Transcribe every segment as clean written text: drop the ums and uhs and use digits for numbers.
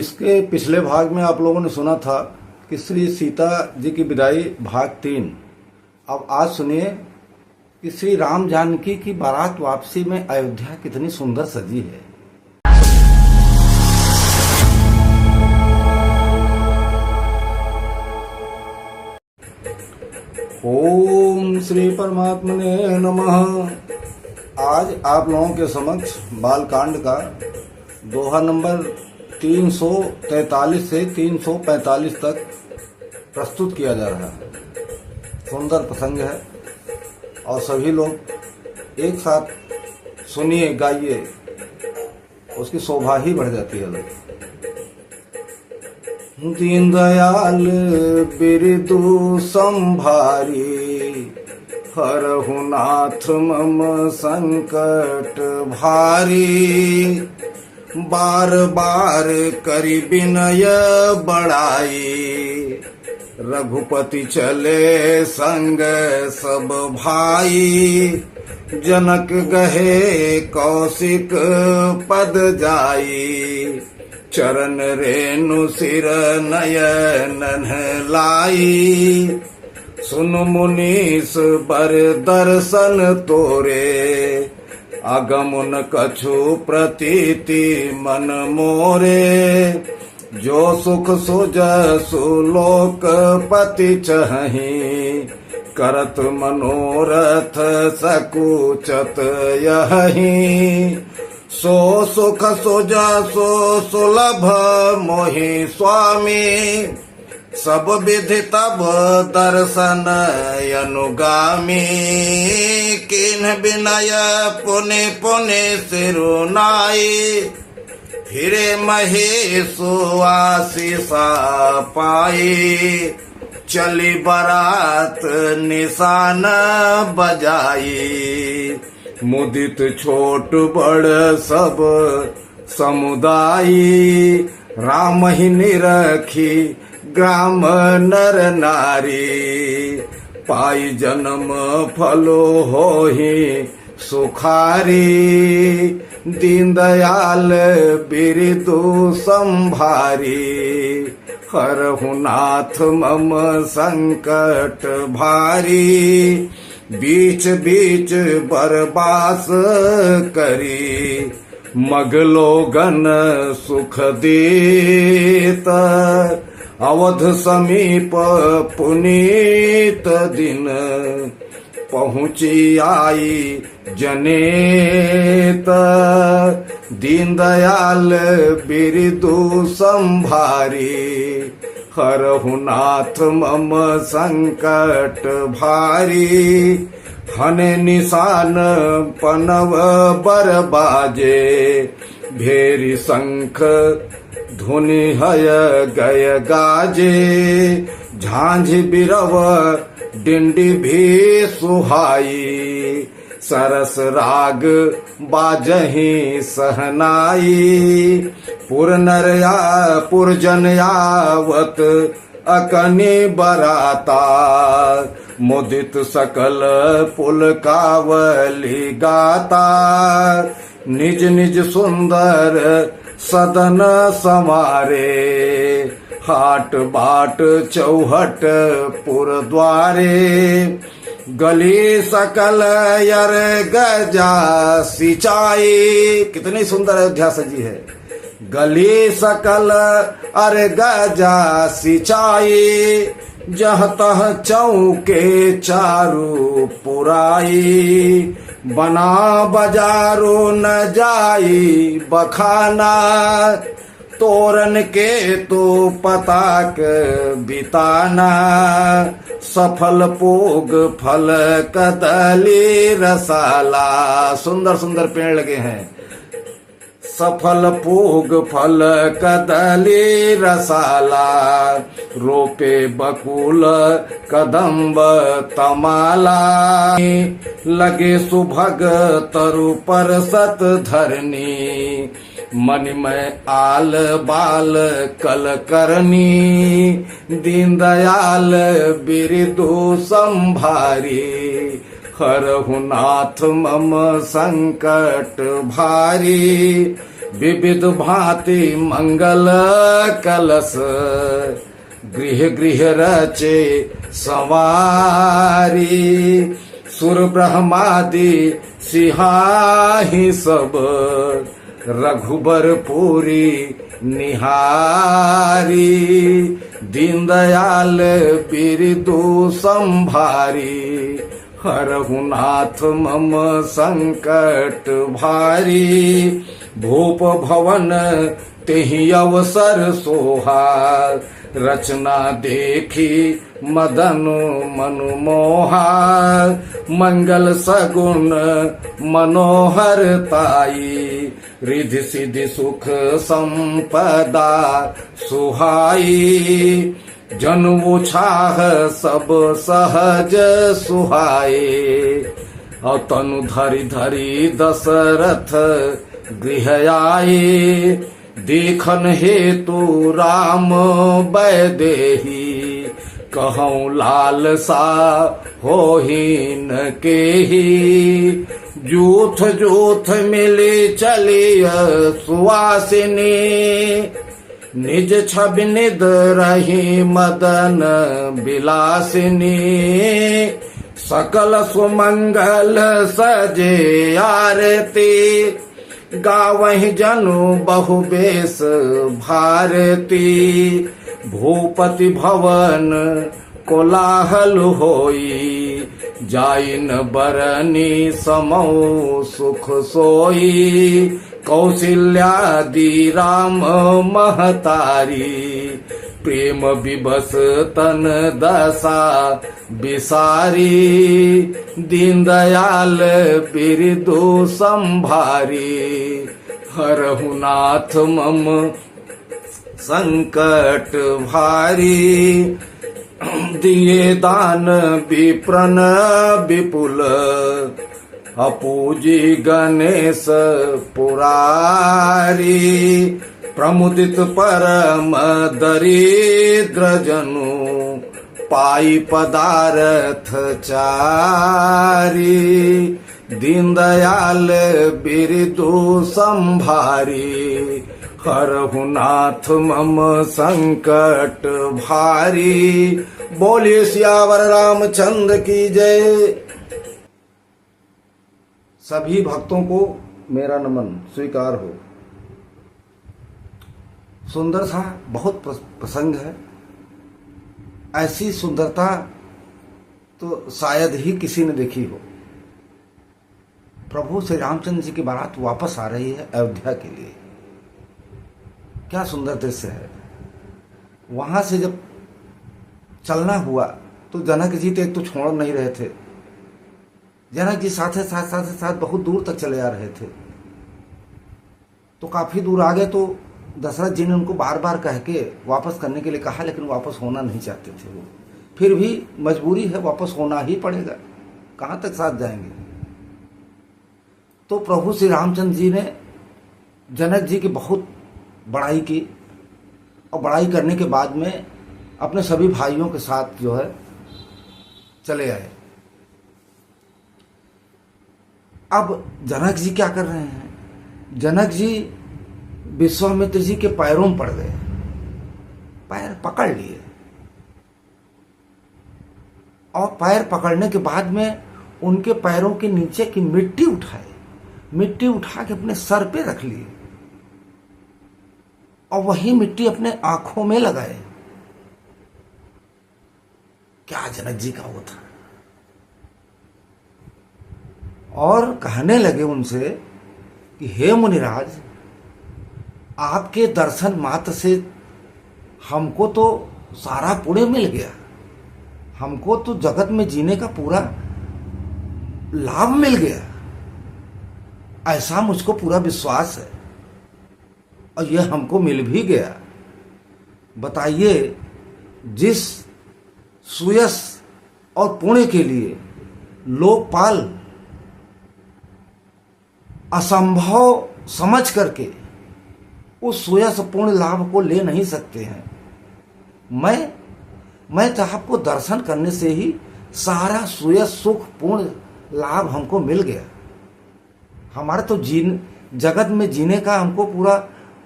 इसके पिछले भाग में आप लोगों ने सुना था कि श्री सीता जी की विदाई भाग 3। अब आज सुनिए कि श्री राम जानकी की बारात वापसी में अयोध्या कितनी सुंदर सजी है। ओम श्री परमात्मने नमः। आज आप लोगों के समक्ष बालकांड का दोहा नंबर 343 से 345 तक प्रस्तुत किया जा रहा है। सुंदर प्रसंग है और सभी लोग एक साथ सुनिए, गाइए, उसकी शोभा ही बढ़ जाती है। दीनदयाल बिरदु संभारी, हरहु नाथ मम संकट भारी। बार बार करि विनय बढ़ाई, रघुपति चले संग सब भाई। जनक गहे कौशिक पद जाई, चरण रेणु सिर नयन लाई। सुन मुनीस बर दर्शन तोरे, अगमुन कछु प्रतीति मन मोरे। जो सुख सुजसु लोकपति चहि, करत मनोरथ सकुचत यहि। सो सुख सुजसु सुलभ मोहि स्वामी, सब विधि तब दर्शन अनुगामी। किन्ह विनय पुनि पुनि सिरुनाई, फिरे महेशु आशीषा पाई। चली बारात निशान बजाई, मुदित छोट बड़ सब समुदायी। राम ही निरखी ग्राम नर नारी, पाई जन्म फलो होहि सुखारी। दीनदयाल बिरदु संभारी, हरहु नाथ मम संकट भारी। बीच बीच बरबास करी, मगलोगन सुख देत। अवध समीप पुनीत दिन, पहुँची आई जनेत। दीनदयाल बिरदु संभारी, हरहु नाथ मम संकट भारी। हने निशान पनव बर बाजे, भेरी शंख धुनि हय गय गाजे। झांझ बिरव डिंडी भी सुहाई, सरस राग बाजहि सहनाई। पुरजन यावत अकनि बराता, मुदित सकल पुलकावली गाता। निज निज सुंदर सदन समारे, हाट बाट चौहट पुर द्वारे। गली सकल यर गजा सिंचाई, कितनी सुंदर अयोध्या सजी है। गली सकल अर गजा सिंचाई, जह तह चौके चारू पुराई। बना बजारो न जाई बखाना, तोरन के तो पताक बिताना। सफल पोग फल कदली रसाला, सुंदर सुंदर पेड़ लगे हैं। सफल पूग फल कदली रसाला, रोपे बकुल कदम्ब तमाला। लगे सुभग तरु पर सत धरनी, मणिमय आल बाल कल करनी। दीनदयाल बिरदु संभारी, हरहु नाथ मम संकट भारी। विविध भांति मंगल कलश गृह गृह रचे सवारी सुर ब्रह्मादि सिहाही सब रघुबरपुरी निहारी दीनदयाल बिरदु संभारी हरहु नाथ मम संकट भारी भूप भवन तेहि अवसर सोहा रचना देखी मदन मनु मोहा मंगल सगुण मनोहर ताई रिधि सिद्धि सुख संपदा सुहाई जन उछाह सब सहज सुहाए और तनु धरि धरि दशरथ गृह आए देखन हेतु राम वैदेही कहूँ लाल सा होहीन केही जूथ जूथ मिली चलिय सुवासिनी निज छवि निद रही मदन विलासिनी सकल सुमंगल सजे आरती गावहि जनु बहु बेस भारती भूपति भवन कोलाहल होई जाइन बरनी समौ सुख सोई कौशल्यादि राम महतारी प्रेम विबस तन दशा बिसारी दीन दयाल बिरदु संभारी हरहु नाथ मम संकट भारी दिए दान विप्रन विपुल अपूजी गणेश पुरारी प्रमुदित परम दरिद्र जनु पाई पदार्थ चारी दीन दयाल बिरदु संभारी हरहु नाथ मम संकट भारी। बोलिए सियावर रामचंद्र की जय। सभी भक्तों को मेरा नमन स्वीकार हो। सुंदर सा बहुत प्रसंग है। ऐसी सुंदरता तो शायद ही किसी ने देखी हो। प्रभु श्री रामचंद्र जी की बारात वापस आ रही है अयोध्या के लिए। क्या सुंदर दृश्य है। वहां से जब चलना हुआ तो जनक जी तो एक तो छोड़ नहीं रहे थे। जनक जी साथ बहुत दूर तक चले आ रहे थे। तो काफी दूर आ गए तो दशरथ जी ने उनको बार बार कह के वापस करने के लिए कहा, लेकिन वापस होना नहीं चाहते थे वो। फिर भी मजबूरी है, वापस होना ही पड़ेगा, कहां तक साथ जाएंगे। तो प्रभु श्री रामचंद्र जी ने जनक जी की बहुत बड़ाई की और बड़ाई करने के बाद में अपने सभी भाइयों के साथ जो है चले आए। अब जनक जी क्या कर रहे हैं? जनक जी विश्वामित्र जी के पैरों में पड़ गए, पैर पकड़ लिए और पैर पकड़ने के बाद में उनके पैरों के नीचे की मिट्टी उठाए, मिट्टी उठा के अपने सर पे रख लिए और वही मिट्टी अपने आंखों में लगाए। क्या जनक जी का वो था। और कहने लगे उनसे कि हे मुनिराज, आपके दर्शन मात्र से हमको तो सारा पुण्य मिल गया, हमको तो जगत में जीने का पूरा लाभ मिल गया, ऐसा मुझको पूरा विश्वास है और यह हमको मिल भी गया। बताइए, जिस सुयश और पुण्य के लिए लोकपाल असंभव समझ करके उस सुयश पूर्ण लाभ को ले नहीं सकते हैं, मैं तो आपको दर्शन करने से ही सारा सुयश सुख पूर्ण लाभ हमको मिल गया। हमारा तो जगत में जीने का हमको पूरा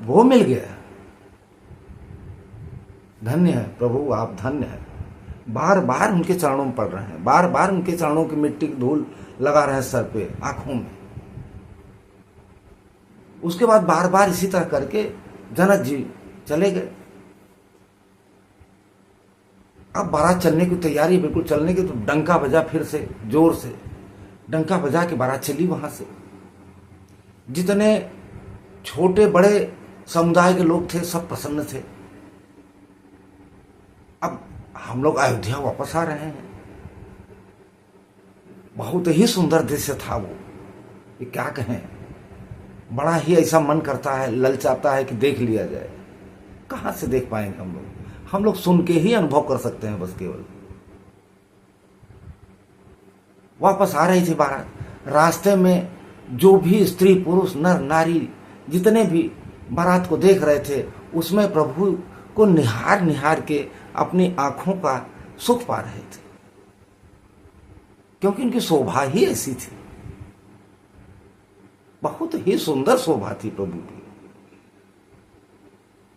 वो मिल गया। धन्य है प्रभु, आप धन्य है। बार बार उनके चरणों में पड़ रहे हैं, बार बार उनके चरणों की मिट्टी की धूल लगा रहे हैं सर पे, आंखों में। उसके बाद बार बार इसी तरह करके जनक जी चले गए। अब बारात चलने की तैयारी, बिल्कुल चलने की, तो डंका बजा, फिर से जोर से डंका बजा के बारात चली वहां से। जितने छोटे बड़े समुदाय के लोग थे सब प्रसन्न थे। अब हम लोग अयोध्या वापस आ रहे हैं। बहुत ही सुंदर दृश्य था वो, ये क्या कहें। बड़ा ही ऐसा मन करता है, ललचाता है कि देख लिया जाए। कहां से देख पाएंगे हम लोग सुन के ही अनुभव कर सकते हैं बस केवल। वापस आ रही थी बारात। रास्ते में जो भी स्त्री पुरुष नर नारी जितने भी बारात को देख रहे थे, उसमें प्रभु को निहार निहार के अपनी आंखों का सुख पा रहे थे, क्योंकि उनकी शोभा ही ऐसी थी। बहुत ही सुंदर शोभा थी प्रभु की।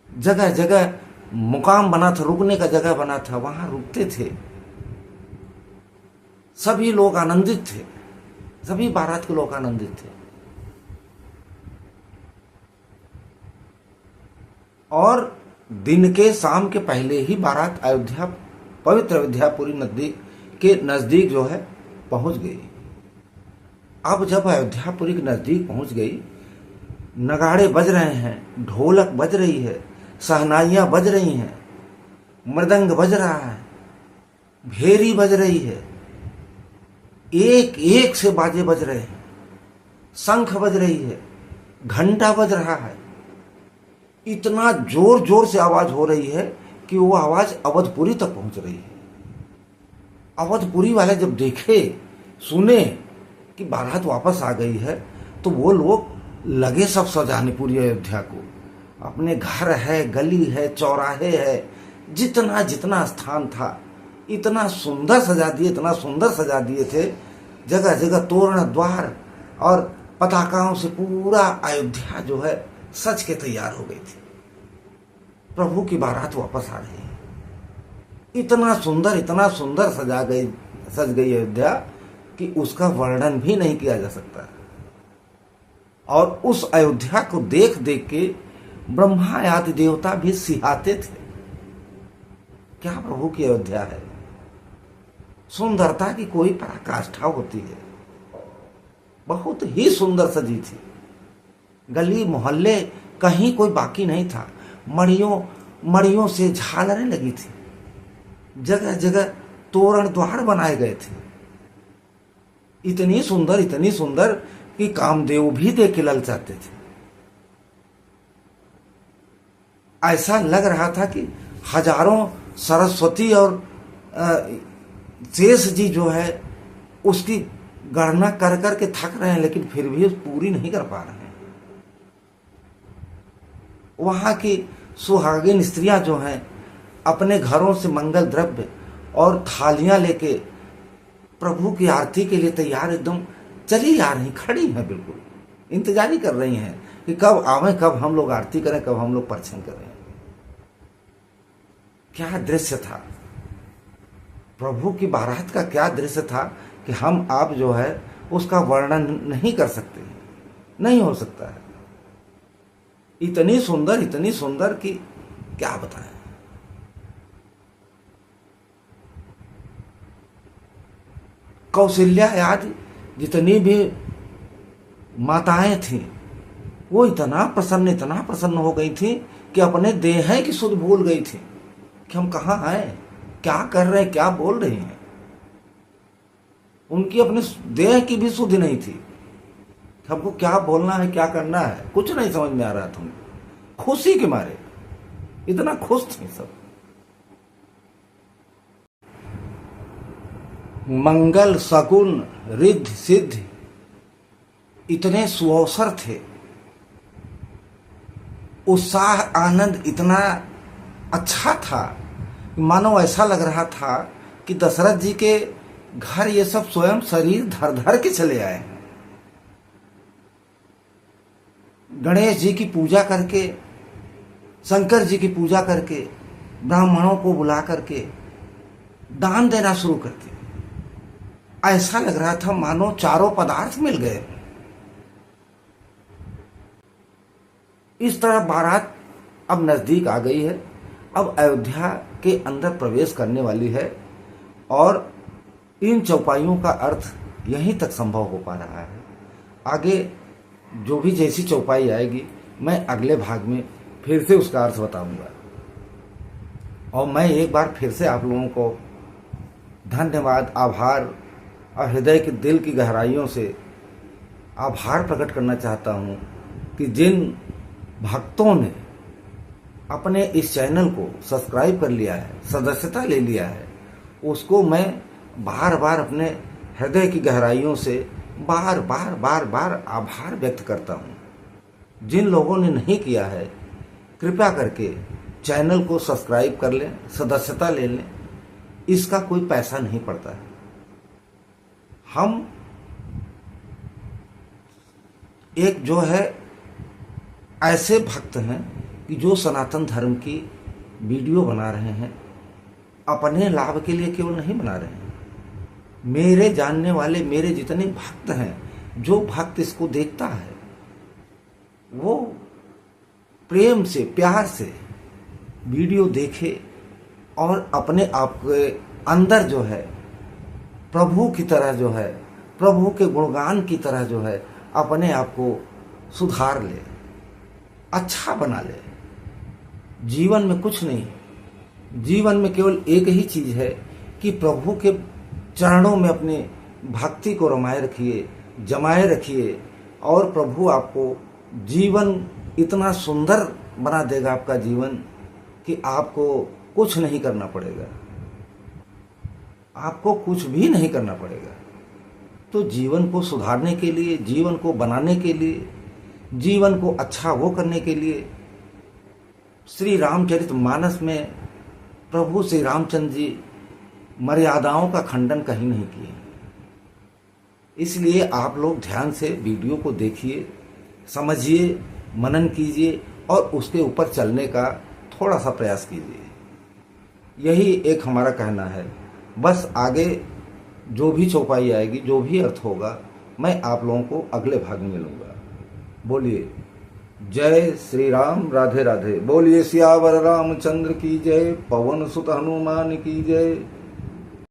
जगह जगह मुकाम बना था, रुकने का जगह बना था, वहां रुकते थे। सभी लोग आनंदित थे, सभी बारात के लोग आनंदित थे। और दिन के शाम के पहले ही बारात अयोध्या, पवित्र अयोध्यापुरी के नजदीक जो है पहुंच गई। अब जब अयोध्यापुरी के नजदीक पहुंच गई, नगाड़े बज रहे हैं, ढोलक बज रही है, सहनाइयां बज रही हैं, मृदंग बज रहा है, भेरी बज रही है, एक एक से बाजे बज रहे हैं, शंख बज रही है, घंटा बज रहा है। इतना जोर जोर से आवाज हो रही है कि वो आवाज अवधपुरी तक पहुंच रही है। अवधपुरी वाले जब देखे सुने कि बारात वापस आ गई है, तो वो लोग लगे सब सजाने पूरी अयोध्या को। अपने घर है, गली है, चौराहे है, जितना जितना स्थान था इतना सुंदर सजा दिए, इतना सुंदर सजा दिए थे। जगह जगह तोरण द्वार और पताकाओं से पूरा अयोध्या जो है सज के तैयार हो गई थी। प्रभु की बारात वापस आ रही है। इतना सुंदर सज गई अयोध्या कि उसका वर्णन भी नहीं किया जा सकता। और उस अयोध्या को देख देख के ब्रह्मा आदि देवता भी सिहाते थे। क्या प्रभु की अयोध्या है, सुंदरता की कोई पराकाष्ठा होती है। बहुत ही सुंदर सजी थी। गली मोहल्ले कहीं कोई बाकी नहीं था। मड़ियों से झालरें लगी थी, जगह जगह तोरण द्वार बनाए गए थे। इतनी सुंदर कि कामदेव भी देख के ललचाते थे। ऐसा लग रहा था कि हजारों सरस्वती और शेष जी जो है उसकी गणना कर कर के थक रहे हैं, लेकिन फिर भी पूरी नहीं कर पा रहे हैं। वहां की सुहागिन स्त्रियां जो हैं अपने घरों से मंगल द्रव्य और थालियां लेके प्रभु की आरती के लिए तैयार एकदम चली आ रही, खड़ी हैं, बिल्कुल इंतजार ही कर रही हैं कि कब आवे, कब हम लोग आरती करें, कब हम लोग परछन करें। क्या दृश्य था प्रभु की बारात का, क्या दृश्य था कि हम आप जो है उसका वर्णन नहीं कर सकते, नहीं हो सकता है। इतनी सुंदर कि क्या बताएं। कौशल्या आदि जितनी भी माताएं थीं वो इतना प्रसन्न हो गई थी कि अपने देह की सुध भूल गई थी कि हम कहाँ हैं, क्या कर रहे हैं, क्या बोल रही हैं। उनकी अपने देह की भी सुध नहीं थी। हमको क्या बोलना है, क्या करना है, कुछ नहीं समझ में आ रहा था। खुशी के मारे इतना खुश थे सब। मंगल शकुन रिद्ध सिद्ध इतने सुअवसर थे। उत्साह आनंद इतना अच्छा था, मानो ऐसा लग रहा था कि दशरथ जी के घर ये सब स्वयं शरीर धर धर के चले आए हैं। गणेश जी की पूजा करके, शंकर जी की पूजा करके, ब्राह्मणों को बुला करके दान देना शुरू कर दिया। ऐसा लग रहा था मानो चारों पदार्थ मिल गए। इस तरह बारात अब नजदीक आ गई है, अब अयोध्या के अंदर प्रवेश करने वाली है और इन चौपाइयों का अर्थ यहीं तक संभव हो पा रहा है। आगे जो भी जैसी चौपाई आएगी मैं अगले भाग में फिर से उसका अर्थ बताऊंगा। और मैं एक बार फिर से आप लोगों को धन्यवाद, आभार और हृदय के दिल की गहराइयों से आभार प्रकट करना चाहता हूं कि जिन भक्तों ने अपने इस चैनल को सब्सक्राइब कर लिया है, सदस्यता ले लिया है, उसको मैं बार बार अपने हृदय की गहराइयों से बार बार आभार व्यक्त करता हूं। जिन लोगों ने नहीं किया है कृपया करके चैनल को सब्सक्राइब कर लें, सदस्यता ले लें। इसका कोई पैसा नहीं पड़ता है। हम एक जो है ऐसे भक्त हैं कि जो सनातन धर्म की वीडियो बना रहे हैं, अपने लाभ के लिए केवल नहीं बना रहे हैं। मेरे जानने वाले मेरे जितने भक्त हैं, जो भक्त इसको देखता है वो प्रेम से, प्यार से वीडियो देखे और अपने आप के अंदर जो है प्रभु की तरह, जो है प्रभु के गुणगान की तरह जो है अपने आप को सुधार ले, अच्छा बना ले। जीवन में कुछ नहीं, जीवन में केवल एक ही चीज है कि प्रभु के चरणों में अपनी भक्ति को रमाए रखिए, जमाए रखिए और प्रभु आपको जीवन इतना सुंदर बना देगा, आपका जीवन, कि आपको कुछ नहीं करना पड़ेगा, आपको कुछ भी नहीं करना पड़ेगा। तो जीवन को सुधारने के लिए, जीवन को बनाने के लिए, जीवन को अच्छा वो करने के लिए श्री रामचरितमानस में प्रभु श्री रामचंद्र जी मर्यादाओं का खंडन कहीं नहीं किए। इसलिए आप लोग ध्यान से वीडियो को देखिए, समझिए, मनन कीजिए और उसके ऊपर चलने का थोड़ा सा प्रयास कीजिए। यही एक हमारा कहना है। बस आगे जो भी चौपाई आएगी, जो भी अर्थ होगा, मैं आप लोगों को अगले भाग में मिलूंगा। बोलिए जय श्री राम, राधे राधे। बोलिए सियावर रामचंद्र की जय, पवन सुत हनुमान की जय।